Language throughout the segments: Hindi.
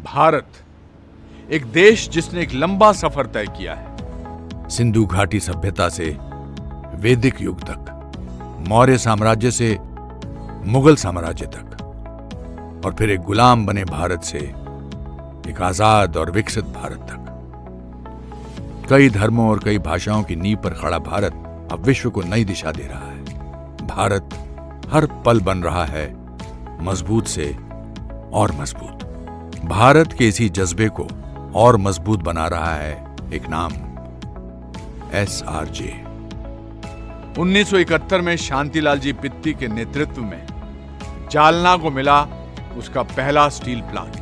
भारत एक देश जिसने एक लंबा सफर तय किया है। सिंधु घाटी सभ्यता से वैदिक युग तक, मौर्य साम्राज्य से मुगल साम्राज्य तक, और फिर एक गुलाम बने भारत से एक आजाद और विकसित भारत तक। कई धर्मों और कई भाषाओं की नींव पर खड़ा भारत अब विश्व को नई दिशा दे रहा है। भारत हर पल बन रहा है मजबूत से और मजबूत। भारत के इसी जज्बे को और मजबूत बना रहा है एक नाम, SRJ। 1971 में शांतिलाल जी पित्ती के नेतृत्व में जालना को मिला उसका पहला स्टील प्लांट,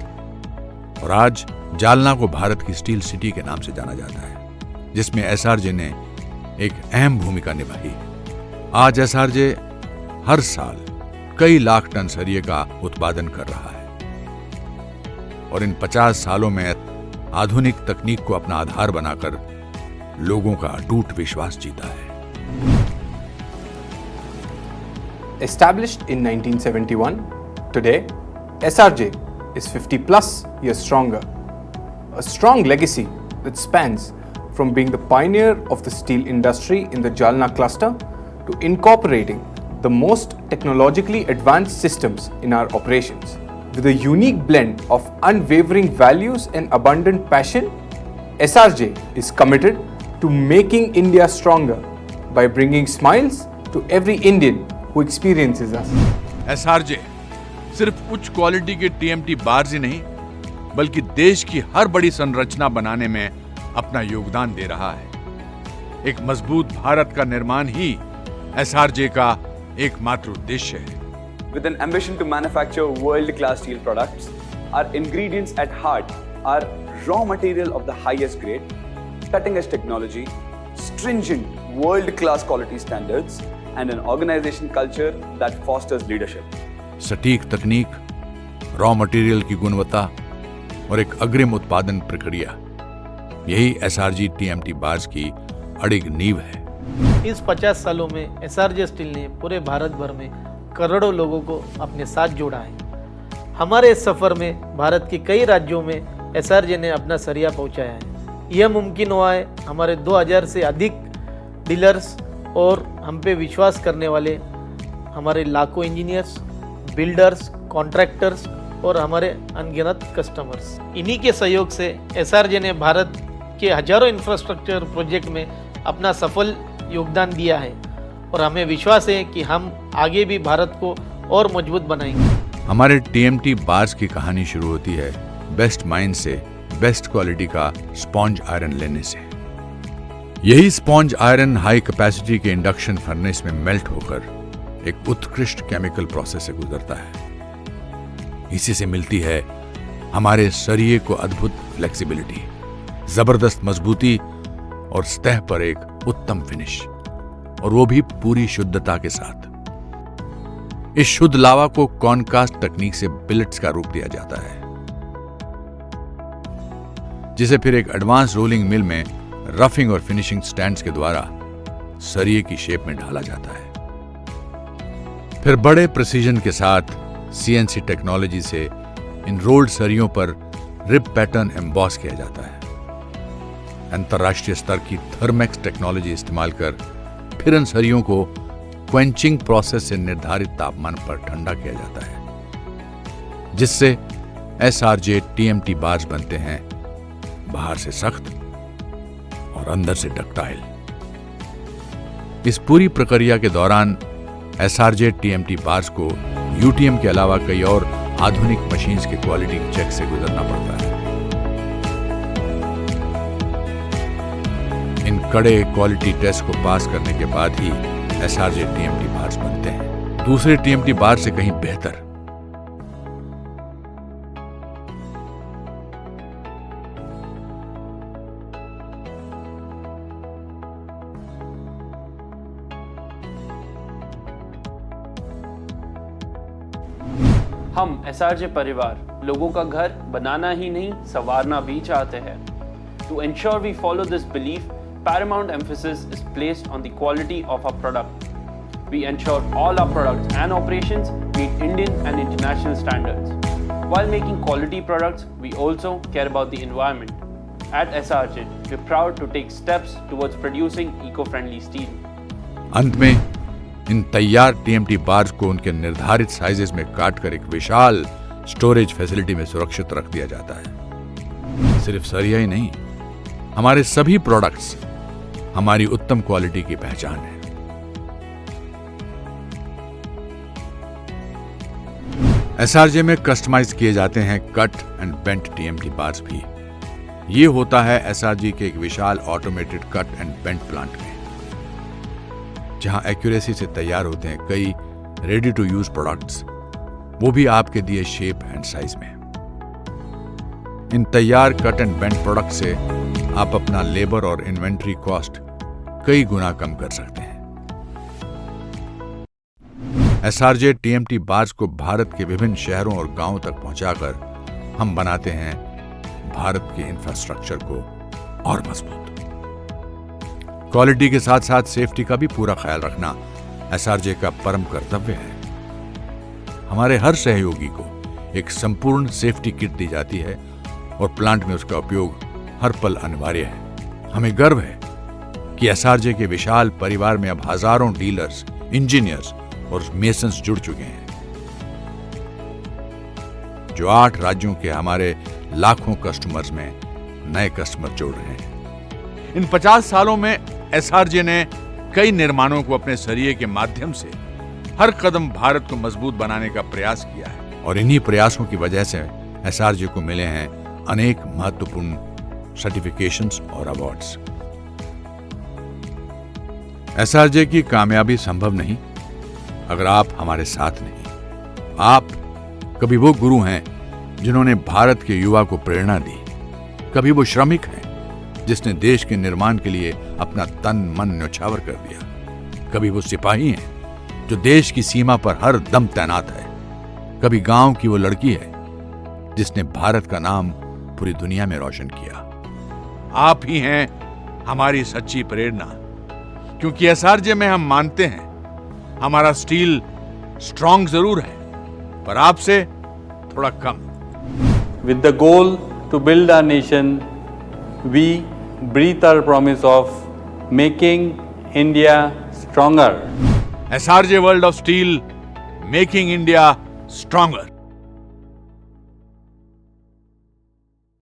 और आज जालना को भारत की स्टील सिटी के नाम से जाना जाता है, जिसमें SRJ ने एक अहम भूमिका निभाई। आज SRJ हर साल कई लाख टन सरिये का उत्पादन कर रहा है और इन 50 सालों में आधुनिक तकनीक को अपना आधार बनाकर लोगों का अटूट विश्वास जीता है। Established in 1971, today SRJ is 50 plus years stronger. A strong legacy that spans from being the pioneer of the steel industry in the Jalna cluster to incorporating the most technologically advanced systems in our operations. With a unique blend of unwavering values and abundant passion, SRJ is committed to making India stronger by bringing smiles to every Indian who experiences us. SRJ सिर्फ उच्च क्वालिटी के TMT बार्स ही नहीं, बल्कि देश की हर बड़ी संरचना बनाने में अपना योगदान दे रहा है। एक मजबूत भारत का निर्माण ही SRJ का एकमात्र उद्देश्य है। With an ambition to manufacture world-class steel products, our ingredients at heart are raw material of the highest grade, cutting-edge technology, stringent world-class quality standards, and an organization culture that fosters leadership. सटीक तकनीक, रॉ मटेरियल की गुणवत्ता और एक अग्रिम उत्पादन प्रक्रिया, यही SRJ TMT बार्स की अडिग नींव है। इस 50 सालों में SRJ स्टील ने पूरे भारत भर में करोड़ों लोगों को अपने साथ जोड़ा है। हमारे इस सफर में भारत के कई राज्यों में SRJ ने अपना सरिया पहुंचाया है। यह मुमकिन हुआ है हमारे 2000 से अधिक डीलर्स और हम पे विश्वास करने वाले हमारे लाखों इंजीनियर्स, बिल्डर्स, कॉन्ट्रैक्टर्स और हमारे अनगिनत कस्टमर्स। इन्हीं के सहयोग से SRJ ने भारत के हजारों इंफ्रास्ट्रक्चर प्रोजेक्ट में अपना सफल योगदान दिया है और हमें विश्वास है कि हम आगे भी भारत को और मजबूत बनाएंगे। हमारे TMT बार्स की कहानी शुरू होती है बेस्ट माइंड से बेस्ट क्वालिटी का स्पॉन्ज आयरन लेने से। यही स्पॉन्ज आयरन हाई कैपेसिटी के इंडक्शन फर्नेस में मेल्ट होकर एक उत्कृष्ट केमिकल प्रोसेस से गुजरता है। इसी से मिलती है हमारे सरिये को अद्भुत फ्लेक्सिबिलिटी, जबरदस्त मजबूती और सतह पर एक उत्तम फिनिश, और वो भी पूरी शुद्धता के साथ। इस शुद्ध लावा को कॉनकास्ट तकनीक से बिलेट्स का रूप दिया जाता है, जिसे फिर एक एडवांस रोलिंग मिल में रफिंग और फिनिशिंग स्टैंड्स के द्वारा सरिये की शेप में ढाला जाता है। फिर बड़े प्रिसीजन के साथ CNC टेक्नोलॉजी से इन रोल्ड सरियों पर रिब पैटर्न एम्बॉस किया जाता है। अंतरराष्ट्रीय स्तर की थर्मेक्स टेक्नोलॉजी इस्तेमाल कर फिर इन सरियों को क्वेंचिंग प्रोसेस से निर्धारित तापमान पर ठंडा किया जाता है, जिससे SRJ TMT बार्स बनते हैं बाहर से सख्त और अंदर से डक्टाइल। इस पूरी प्रक्रिया के दौरान SRJ TMT बार्स को UTM के अलावा कई और आधुनिक मशीन्स के क्वालिटी चेक से गुजरना पड़ता है। इन कड़े क्वालिटी टेस्ट को पास करने के बाद ही SRJ TMT बार्स बनते हैं, दूसरे TMT बार से कहीं बेहतर। हम SRJ परिवार लोगों का घर बनाना ही नहीं संवारना भी चाहते हैं। To ensure we follow this belief, paramount emphasis is placed on the quality of our product. We ensure all our products and operations meet Indian and international standards. While making quality products, we also care about the environment. At SRJ, we're proud to take steps towards producing eco-friendly steel. अंत में इन तैयार TMT बार्स को उनके निर्धारित साइजेस में काटकर एक विशाल स्टोरेज फैसिलिटी में सुरक्षित रख दिया जाता है। सिर्फ सरिया ही नहीं, हमारे सभी प्रोडक्ट्स हमारी उत्तम क्वालिटी की पहचान है। SRJ में कस्टमाइज किए जाते हैं cut and bent TMT bars भी। ये होता है SRJ के एक विशाल automated cut and bent plant में, जहां एक्यूरेसी से तैयार होते हैं कई रेडी टू यूज प्रोडक्ट्स, वो भी आपके दिए शेप एंड साइज में। इन तैयार कट एंड बेंट प्रोडक्ट से आप अपना लेबर और इन्वेंट्री कॉस्ट कई गुना कम कर सकते हैं। SRJ TMT बार्स को भारत के विभिन्न शहरों और गांवों तक पहुंचाकर हम बनाते हैं भारत के इंफ्रास्ट्रक्चर को और मजबूत। क्वालिटी के साथ साथ सेफ्टी का भी पूरा ख्याल रखना SRJ का परम कर्तव्य है। हमारे हर सहयोगी को एक संपूर्ण सेफ्टी किट दी जाती है और प्लांट में उसका उपयोग हर पल अनिवार्य है। हमें गर्व है कि SRJ के विशाल परिवार में अब हजारों डीलर्स, इंजीनियर्स और मेसन्स जुड़ चुके हैं, जो 8 राज्यों के हमारे लाखों कस्टमर्स में नए कस्टमर जोड़ रहे हैं। इन 50 सालों में SRJ ने कई निर्माणों को अपने सरिये के माध्यम से हर कदम भारत को मजबूत बनाने का प्रयास किया है, और इन्हीं प्रयासों की वजह से SRJ को मिले हैं अनेक महत्वपूर्ण सर्टिफिकेशंस और अवार्ड्स। SRJ की कामयाबी संभव नहीं अगर आप हमारे साथ नहीं। आप कभी वो गुरु हैं जिन्होंने भारत के युवा को प्रेरणा दी, कभी वो श्रमिक हैं जिसने देश के निर्माण के लिए अपना तन मन न्यौछावर कर दिया, कभी वो सिपाही हैं जो देश की सीमा पर हर दम तैनात है, कभी गांव की वो लड़की है जिसने भारत का नाम पूरी दुनिया में रोशन किया। आप ही हैं हमारी सच्ची प्रेरणा, क्योंकि SRJ में हम मानते हैं हमारा स्टील स्ट्रॉन्ग जरूर है, पर आपसे थोड़ा कम। With the goal to build our nation, we breathe our promise of making India stronger. SRJ World of Steel, making India stronger.